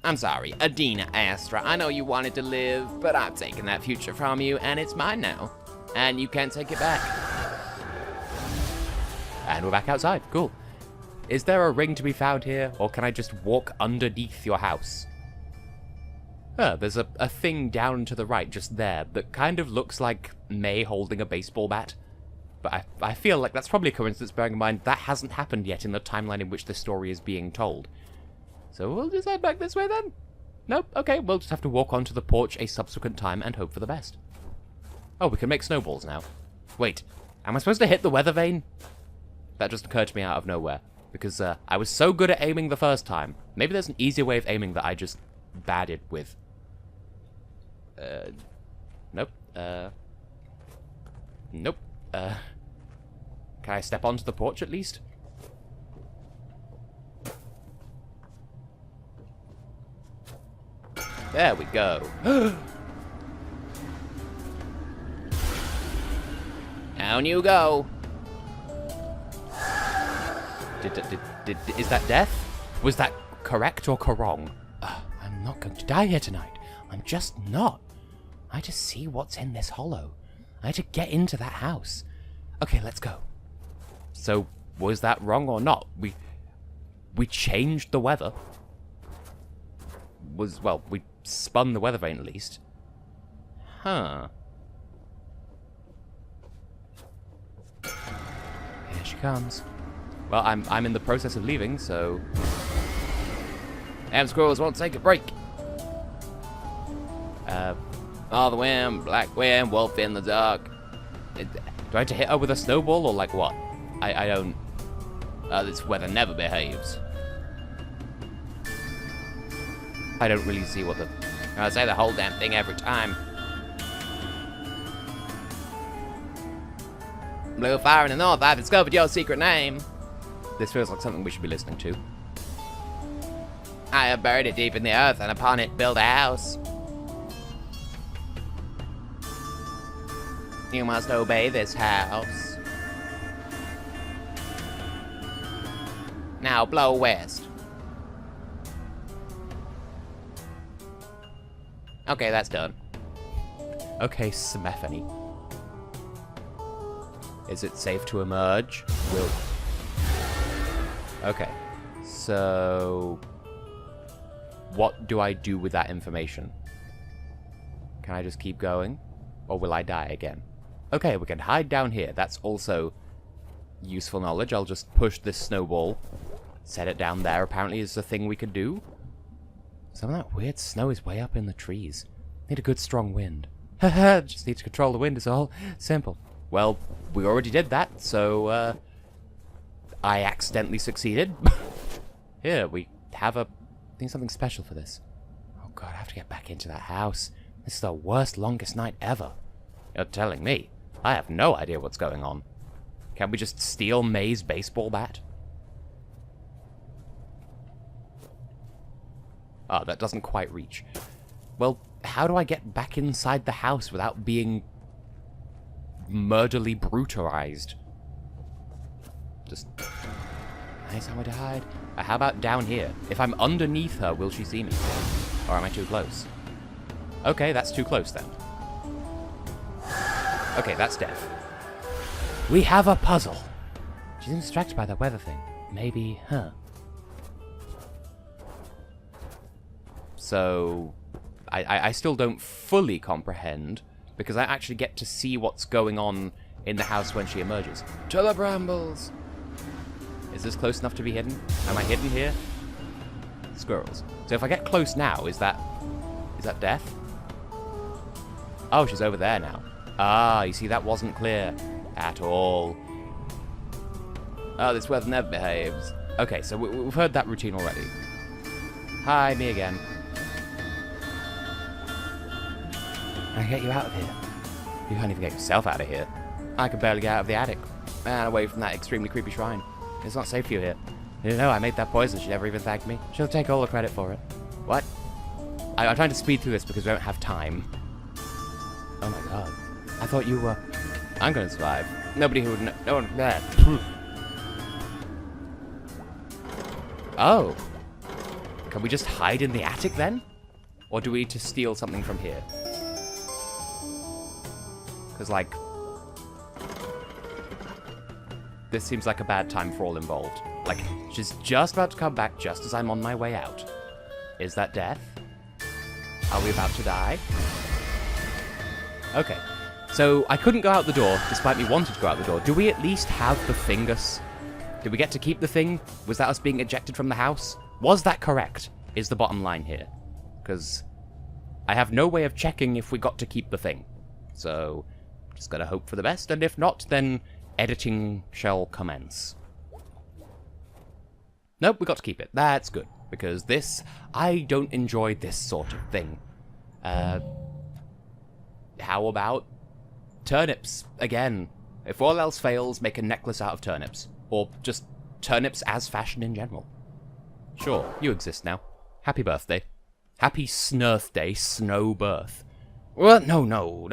I'm sorry, Adina Astra. I know you wanted to live, but I've taken that future from you, and it's mine now. And you can't take it back. And we're back outside. Cool. Is there a ring to be found here, or can I just walk underneath your house? Oh, there's a thing down to the right, just there, that kind of looks like May holding a baseball bat. But I feel like that's probably a coincidence, bearing in mind that hasn't happened yet in the timeline in which this story is being told. So we'll just head back this way then? Nope, okay, we'll just have to walk onto the porch a subsequent time and hope for the best. Oh, we can make snowballs now. Wait, am I supposed to hit the weather vane? That just occurred to me out of nowhere, because I was so good at aiming the first time. Maybe there's an easier way of aiming that I just badded with. Nope. Nope. Can I step onto the porch at least? There we go. Down you go. Is that death? Was that correct or wrong? I'm not going to die here tonight. I'm just not. I just see what's in this hollow. I had to get into that house. Okay, let's go. So, was that wrong or not? We changed the weather. Well, we spun the weather vane at least. Huh. Here she comes. Well, I'm in the process of leaving, so... Damn squirrels won't take a break. All the wind, black wind, wolf in the dark. Do I have to hit her with a snowball, or like what? I don't... this weather never behaves. I don't really see what the... I say the whole damn thing every time. Blue fire in the north, I've discovered your secret name. This feels like something we should be listening to. I have buried it deep in the earth, and upon it build a house. You must obey this house. Now blow west. Okay, that's done. Okay, Smethany. Is it safe to emerge? Okay, so... what do I do with that information? Can I just keep going? Or will I die again? Okay, we can hide down here. That's also useful knowledge. I'll just push this snowball. Set it down there, apparently, is a thing we could do. Some of that weird snow is way up in the trees. Need a good strong wind. Haha, just need to control the wind is all. Simple. Well, we already did that, so, I accidentally succeeded. Here, we have I think something special for this. Oh god, I have to get back into that house. This is the worst, longest night ever. You're telling me. I have no idea what's going on. Can't we just steal May's baseball bat? Oh, that doesn't quite reach. Well, how do I get back inside the house without being murderly brutalized? Just... nice somewhere to hide. How about down here? If I'm underneath her, will she see me? Or am I too close? Okay, that's too close then. Okay, that's death. We have a puzzle. She's distracted by the weather thing. Maybe, huh? So, I still don't fully comprehend, because I actually get to see what's going on in the house when she emerges. To the brambles! Is this close enough to be hidden? Am I hidden here? Squirrels. So if I get close now, is that death? Oh, she's over there now. Ah, you see, that wasn't clear at all. Oh, this weather never behaves. Okay, so we've heard that routine already. Hi, me again. I can get you out of here. You can't even get yourself out of here. I can barely get out of the attic. And away from that extremely creepy shrine. It's not safe for you here. You know, I made that poison. She never even thanked me. She'll take all the credit for it. What? I'm trying to speed through this because we don't have time. Oh my god. I thought you were... I'm gonna survive. Nobody who would know... No one... Oh. Can we just hide in the attic then? Or do we need to steal something from here? Because, like... this seems like a bad time for all involved. Like, she's just about to come back just as I'm on my way out. Is that death? Are we about to die? Okay. So, I couldn't go out the door, despite me wanting to go out the door. Do we at least have the Fingus? Did we get to keep the thing? Was that us being ejected from the house? Was that correct? Is the bottom line here. Because I have no way of checking if we got to keep the thing. So, just gotta hope for the best, and if not, then editing shall commence. Nope, we got to keep it. That's good, because this, I don't enjoy this sort of thing. How about turnips again? If all else fails, make a necklace out of turnips. Or just turnips as fashion in general. Sure, you exist now. Happy birthday. Happy Snurth Day, snow birth. What? No. No!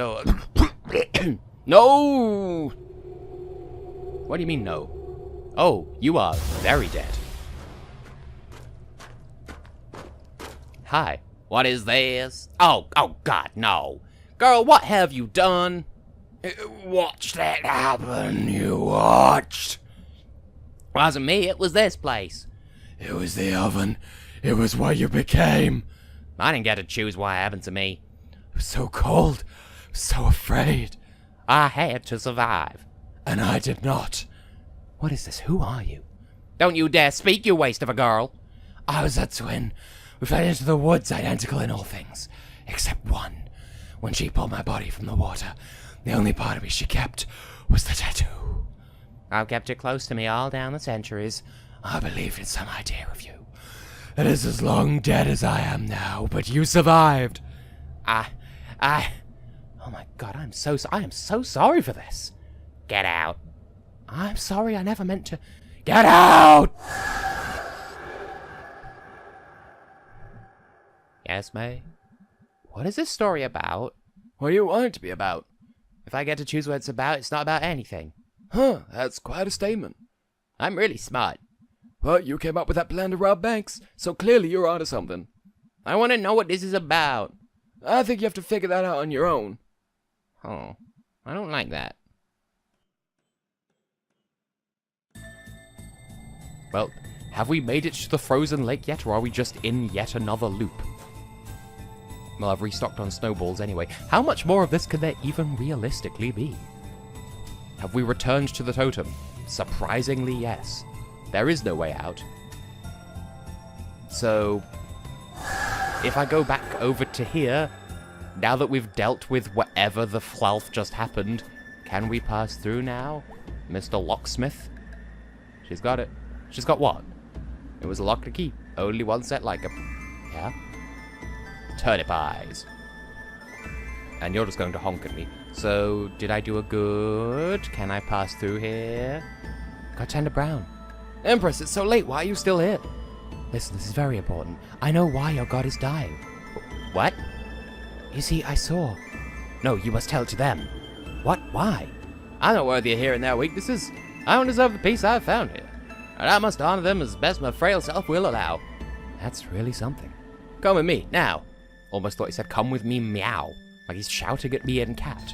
What do you mean, no? Oh, you are very dead. Hi. What is this? Oh, God, no. Girl, what have you done? Watch that happen, you watched. It wasn't me, it was this place. It was the oven. It was what you became. I didn't get to choose what happened to me. It was so cold, so afraid. I had to survive. And I did not. What is this? Who are you? Don't you dare speak, you waste of a girl. I was a twin. We fled into the woods, identical in all things, except one. When she pulled my body from the water, the only part of me she kept was the tattoo. I've kept it close to me all down the centuries. I believed in some idea of you. It is as long dead as I am now, but you survived. Oh my God, I am so sorry for this. Get out. I'm sorry, I never meant to. Get out! Yes, May? What is this story about? What do you want it to be about? If I get to choose what it's not about anything. Huh, that's quite a statement. I'm really smart. Well, you came up with that plan to rob banks, so clearly you're onto something. I want to know what this is about. I think you have to figure that out on your own. Oh, I don't like that. Well, have we made it to the frozen lake yet, or are we just in yet another loop? Well, I've restocked on snowballs anyway. How much more of this could there even realistically be? Have we returned to the totem? Surprisingly, yes. There is no way out. So, if I go back over to here, now that we've dealt with whatever the fluff just happened, can we pass through now, Mr. Locksmith? She's got it. She's got what? It was a lock to keep. Only one set like a... Yeah? Turnip eyes. And you're just going to honk at me. So, did I do a good? Can I pass through here? Got turned to brown. Empress, it's so late. Why are you still here? Listen, this is very important. I know why your god is dying. What? You see, I saw. No, you must tell it to them. What? Why? I'm not worthy of hearing their weaknesses. I don't deserve the peace I've found here. And I must honor them as best my frail self will allow. That's really something. Come with me, now. Almost thought he said, come with me, meow. Like he's shouting at me in cat.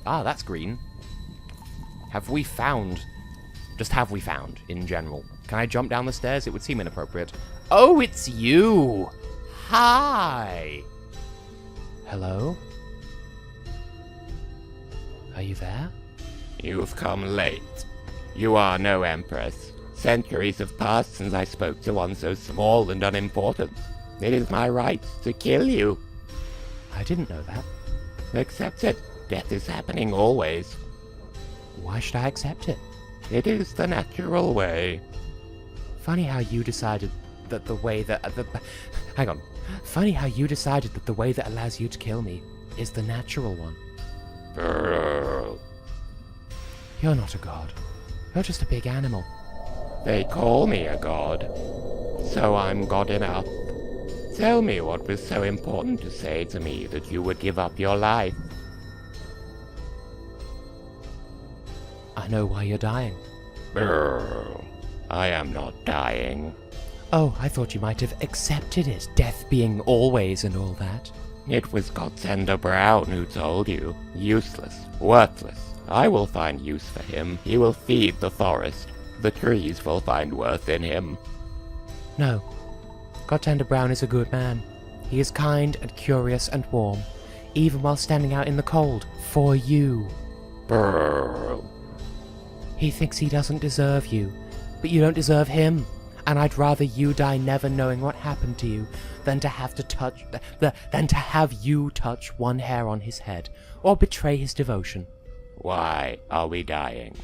Ah, that's green. Have we found... Just have we found, in general. Can I jump down the stairs? It would seem inappropriate. Oh, it's you! Hi! Hello? Are you there? You've come late. You are no empress. Centuries have passed since I spoke to one so small and unimportant. It is my right to kill you. I didn't know that. Accept it. Death is happening always. Why should I accept it? It is the natural way. Funny how you decided that the way that... Hang on. Funny how you decided that the way that allows you to kill me is the natural one. Brrr. You're not a god. You're just a big animal. They call me a god. So I'm god enough. Tell me what was so important to say to me that you would give up your life. I know why you're dying. Brrr. I am not dying. Oh, I thought you might have accepted it, death being always and all that. It was Godsender Brown who told you. Useless. Worthless. I will find use for him. He will feed the forest. The trees will find worth in him. No. Godsender Brown is a good man. He is kind and curious and warm, even while standing out in the cold, for you. Brrr. He thinks he doesn't deserve you, but you don't deserve him. And I'd rather you die never knowing what happened to you than to have you touch one hair on his head or betray his devotion. Why are we dying?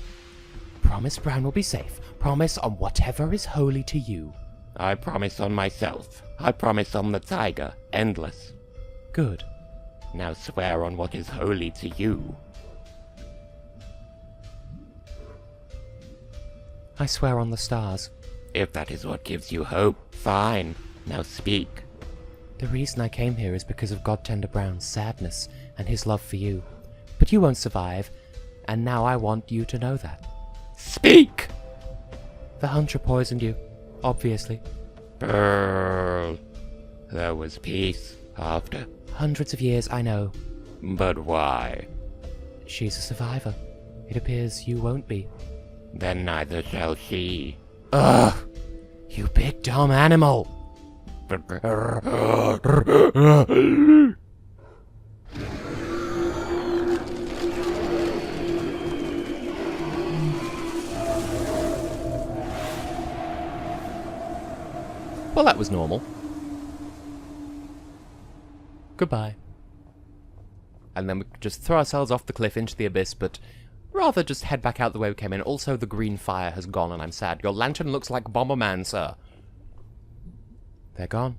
Promise Brown will be safe. Promise on whatever is holy to you. I promise on myself. I promise on the tiger. Endless. Good. Now swear on what is holy to you. I swear on the stars. If that is what gives you hope, fine. Now speak. The reason I came here is because of Godsender Brown's sadness and his love for you. But you won't survive, and now I want you to know that. Speak! The Huncher poisoned you, obviously. Brrr. There was peace after. Hundreds of years, I know. But why? She's a survivor. It appears you won't be. Then neither shall she. Ugh! You big dumb animal! Well, that was normal. Goodbye. And then we could just throw ourselves off the cliff into the abyss, but rather just head back out the way we came in. Also, the green fire has gone, and I'm sad. Your lantern looks like Bomberman, sir. They're gone.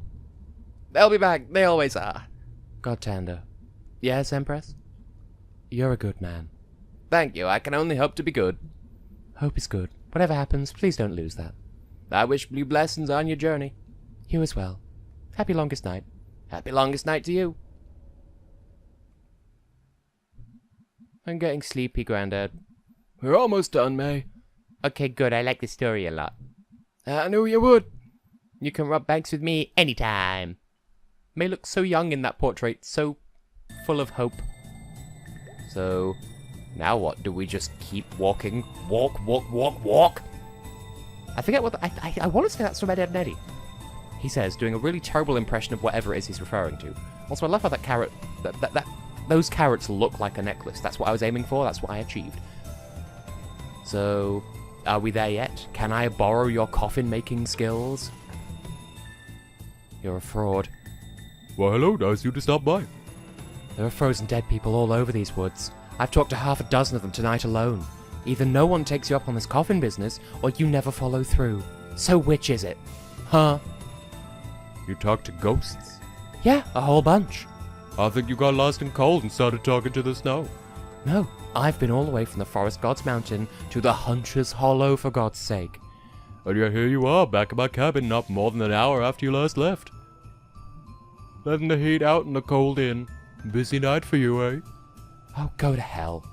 They'll be back. They always are. Godsender. Yes, Empress? You're a good man. Thank you. I can only hope to be good. Hope is good. Whatever happens, please don't lose that. I wish blue blessings on your journey. You as well. Happy longest night. Happy longest night to you. I'm getting sleepy, Grandad. We're almost done, May. Okay, good. I like the story a lot. I knew you would. You can rub banks with me anytime. May looks so young in that portrait, so full of hope. So, now what? Do we just keep walking? Walk, walk, walk, walk? I forget what I want to say that's from Ed, Edd n Eddy. He says, doing a really terrible impression of whatever it is he's referring to. Also, I love how that carrot, those carrots look like a necklace. That's what I was aiming for. That's what I achieved. So, are we there yet? Can I borrow your coffin-making skills? You're a fraud. Well, hello, nice you to stop by. There are frozen dead people all over these woods. I've talked to half a dozen of them tonight alone. Either no one takes you up on this coffin business, or you never follow through. So which is it? Huh? You talk to ghosts? Yeah, a whole bunch. I think you got lost and cold and started talking to the snow. No, I've been all the way from the Forest God's Mountain to the Huncher's Hollow, for God's sake. And yet here you are, back at my cabin not more than an hour after you last left. Letting the heat out and the cold in. Busy night for you, eh? Oh, go to hell.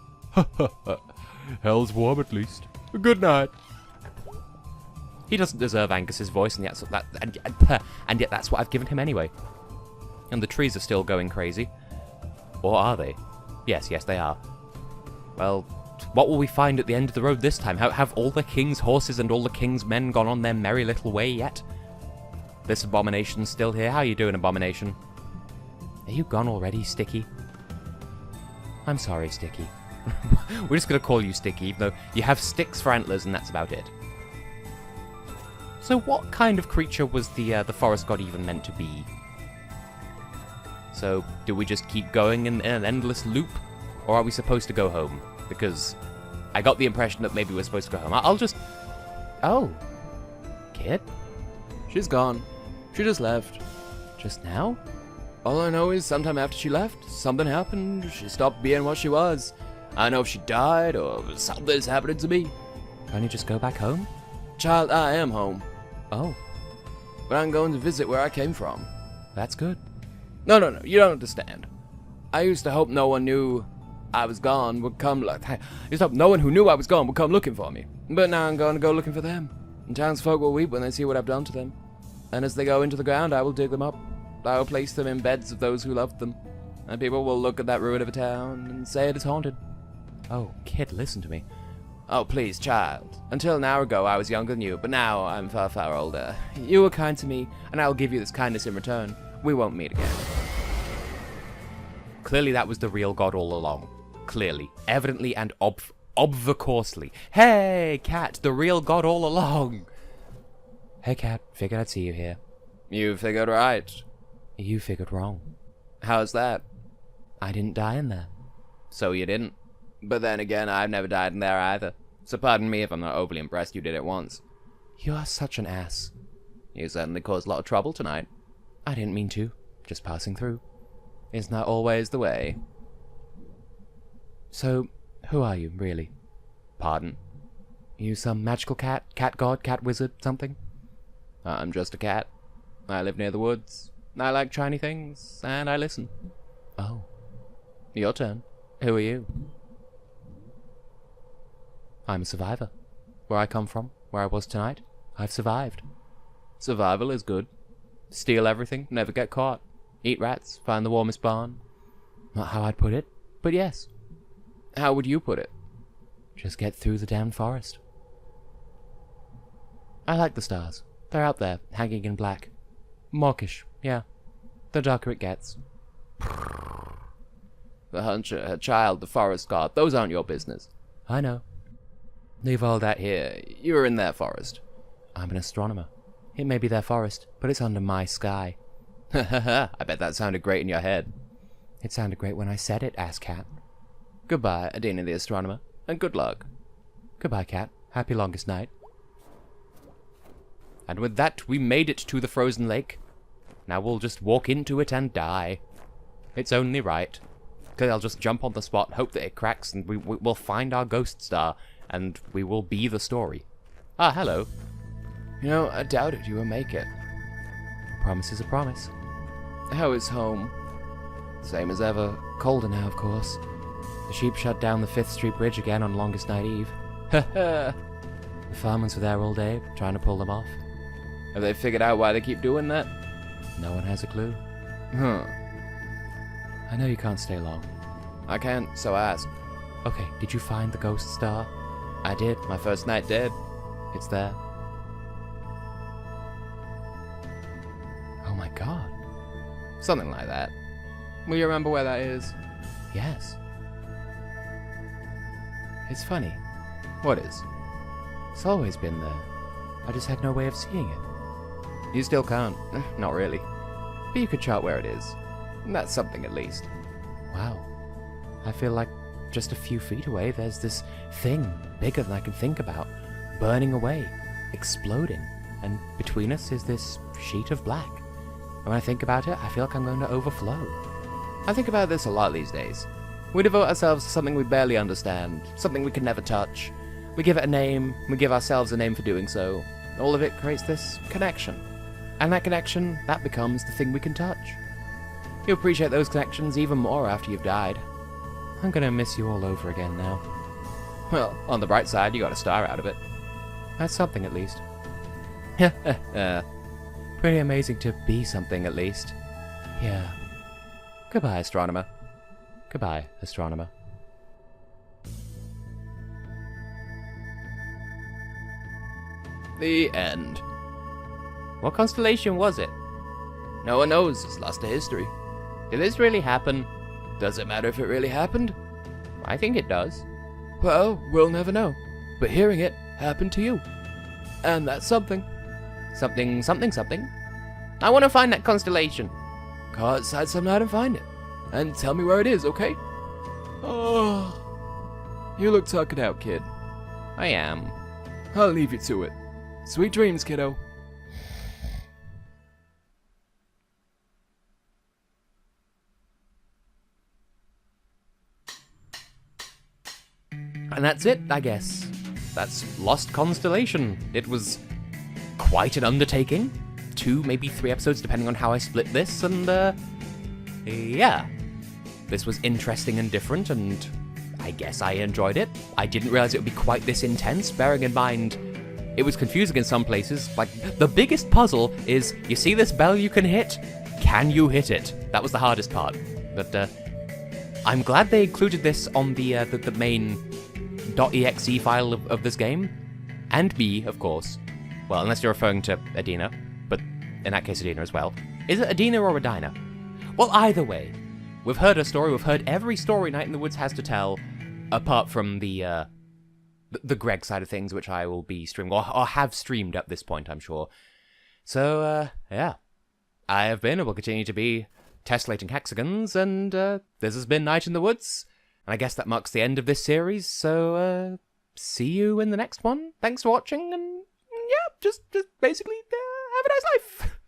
Hell's warm at least. Good night. He doesn't deserve Angus's voice, and yet that's what I've given him anyway. And the trees are still going crazy. Or are they? Yes, they are. Well, what will we find at the end of the road this time? Have all the king's horses and all the king's men gone on their merry little way yet? This abomination's still here. How you doing, Abomination? Are you gone already, Sticky? I'm sorry, Sticky. We're just going to call you Sticky, even though you have sticks for antlers and that's about it. So what kind of creature was the forest god even meant to be? So, do we just keep going in an endless loop? Or are we supposed to go home? Because I got the impression that maybe we're supposed to go home. I'll just... Oh. Kid? She's gone. She just left. Just now? All I know is sometime after she left, something happened. She stopped being what she was. I don't know if she died or something's happening to me. Can't you just go back home? Child, I am home. Oh. But I'm going to visit where I came from. That's good. No, you don't understand. I used to hope no one knew I was gone would come I used to hope no one who knew I was gone would come looking for me. But now I'm going to go looking for them. And townsfolk will weep when they see what I've done to them. And as they go into the ground, I will dig them up. I will place them in beds of those who loved them. And people will look at that ruin of a town and say it is haunted. Oh, kid, listen to me. Oh, please, child. Until an hour ago, I was younger than you, but now I'm far, far older. You were kind to me, and I will give you this kindness in return. We won't meet again. Clearly that was the real god all along. Clearly. Evidently and obviously. Hey, cat, the real god all along. Hey, cat, figured I'd see you here. You figured right. You figured wrong. How's that? I didn't die in there. So you didn't. But then again, I've never died in there either. So pardon me if I'm not overly impressed you did it once. You are such an ass. You certainly caused a lot of trouble tonight. I didn't mean to. Just passing through. Isn't that always the way? So, who are you, really? Pardon? You some magical cat? Cat god? Cat wizard? Something? I'm just a cat. I live near the woods. I like shiny things, and I listen. Oh. Your turn. Who are you? I'm a survivor. Where I come from, where I was tonight, I've survived. Survival is good. Steal everything, never get caught. Eat rats, find the warmest barn. Not how I'd put it, but yes. How would you put it? Just get through the damned forest. I like the stars. They're out there, hanging in black. Mawkish, yeah. The darker it gets. The Huncher, her child, the forest god, those aren't your business. I know. Leave all that here. You're in their forest. I'm an astronomer. It may be their forest, but it's under my sky. I bet that sounded great in your head. It sounded great when I said it, ass cat. Goodbye, Adina the astronomer, and good luck. Goodbye, cat. Happy longest night. And with that, we made it to the frozen lake. Now we'll just walk into it and die. It's only right. Because I'll just jump on the spot, hope that it cracks, and we'll find our ghost star, and we will be the story. Ah, hello. You know, I doubted you would make it. A promise is a promise. How is home? Same as ever. Colder now, of course. The sheep shut down the 5th Street Bridge again on longest night eve. The farmers were there all day, trying to pull them off. Have they figured out why they keep doing that? No one has a clue. Huh. I know you can't stay long. I can't, so I asked. Okay, did you find the ghost star? I did, my first night dead. It's there. Oh my god. Something like that. Will you remember where that is? Yes. It's funny. What is? It's always been there. I just had no way of seeing it. You still can't. Not really. But you could chart where it is. That's something at least. Wow. I feel like just a few feet away there's this thing, bigger than I can think about, burning away, exploding, and between us is this sheet of black. And when I think about it, I feel like I'm going to overflow. I think about this a lot these days. We devote ourselves to something we barely understand, something we can never touch. We give it a name, we give ourselves a name for doing so. All of it creates this connection. And that connection, that becomes the thing we can touch. You appreciate those connections even more after you've died. I'm gonna miss you all over again now. Well, on the bright side, you got a star out of it. That's something at least. Pretty amazing to be something at least. Yeah. Goodbye, astronomer. Goodbye, astronomer. The end. What constellation was it? No one knows. It's lost to history. Did this really happen? Does it matter if it really happened? I think it does. Well, we'll never know. But hearing it happened to you. And that's something. Something, something, something. I want to find that constellation. Go outside some night and find it. And tell me where it is, okay? Oh, you look tuckered out, kid. I am. I'll leave you to it. Sweet dreams, kiddo. And that's it, I guess. That's Lost Constellation. It was quite an undertaking. 2, maybe 3 episodes, depending on how I split this, and, yeah. This was interesting and different, and I guess I enjoyed it. I didn't realize it would be quite this intense, bearing in mind It was confusing in some places. Like, the biggest puzzle is, you see this bell you can hit? Can you hit it? That was the hardest part. But, I'm glad they included this on the main .exe file of this game. And me, of course. Well, unless you're referring to Adina. But in that case, Adina as well. Is it Adina or Adina? Well, either way. We've heard her story. We've heard every story Night in the Woods has to tell. Apart from the Greg side of things, which I will be streaming, or have streamed at this point, I'm sure. So, yeah. I have been, and will continue to be, Tessellating Hexagons, and this has been Night in the Woods. And I guess that marks the end of this series, so, see you in the next one. Thanks for watching, and yeah, just basically, have a nice life.